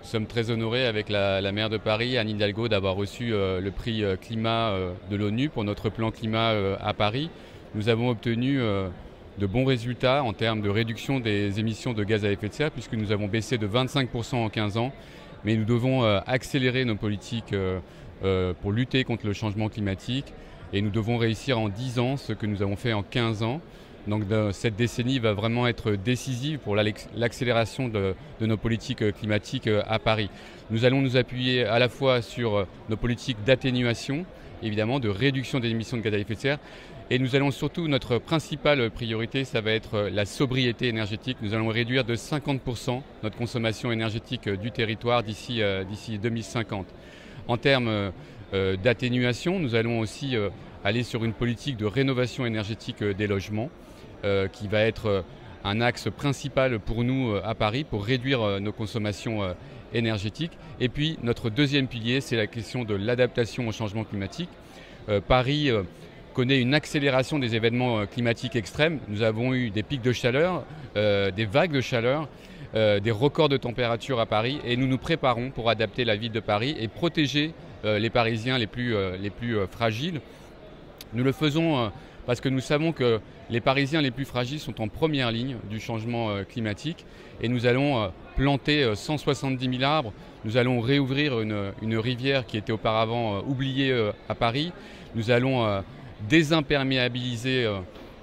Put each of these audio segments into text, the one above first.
Nous sommes très honorés avec la maire de Paris, Anne Hidalgo, d'avoir reçu le prix climat de l'ONU pour notre plan climat à Paris. Nous avons obtenu de bons résultats en termes de réduction des émissions de gaz à effet de serre, puisque nous avons baissé de 25% en 15 ans. Mais nous devons accélérer nos politiques pour lutter contre le changement climatique. Et nous devons réussir en 10 ans ce que nous avons fait en 15 ans. Donc cette décennie va vraiment être décisive pour l'accélération de nos politiques climatiques à Paris. Nous allons nous appuyer à la fois sur nos politiques d'atténuation, évidemment, de réduction des émissions de gaz à effet de serre. Et nous allons surtout, notre principale priorité, ça va être la sobriété énergétique. Nous allons réduire de 50% notre consommation énergétique du territoire d'ici 2050. En termes d'atténuation, nous allons aussi aller sur une politique de rénovation énergétique des logements, qui va être un axe principal pour nous à Paris pour réduire nos consommations énergétiques. Et puis notre deuxième pilier, c'est la question de l'adaptation au changement climatique. Paris connaît une accélération des événements climatiques extrêmes. Nous avons eu des pics de chaleur, des vagues de chaleur, des records de température à Paris, et nous nous préparons pour adapter la ville de Paris et protéger les Parisiens les plus fragiles. Nous le faisons parce que nous savons que les Parisiens les plus fragiles sont en première ligne du changement climatique, et nous allons planter 170 000 arbres. Nous allons réouvrir une rivière qui était auparavant oubliée à Paris. Nous allons désimperméabiliser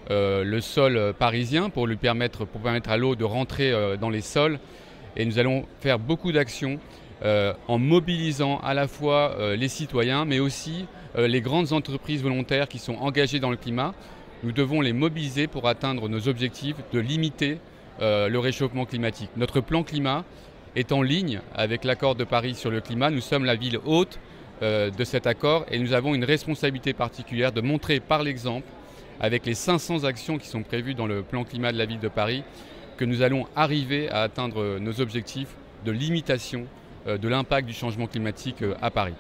le sol parisien pour permettre à l'eau de rentrer dans les sols. Et nous allons faire beaucoup d'actions en mobilisant à la fois les citoyens, mais aussi les grandes entreprises volontaires qui sont engagées dans le climat. Nous devons les mobiliser pour atteindre nos objectifs de limiter le réchauffement climatique. Notre plan climat est en ligne avec l'accord de Paris sur le climat. Nous sommes la ville hôte de cet accord, et nous avons une responsabilité particulière de montrer par l'exemple, avec les 500 actions qui sont prévues dans le plan climat de la ville de Paris, que nous allons arriver à atteindre nos objectifs de limitation de l'impact du changement climatique à Paris.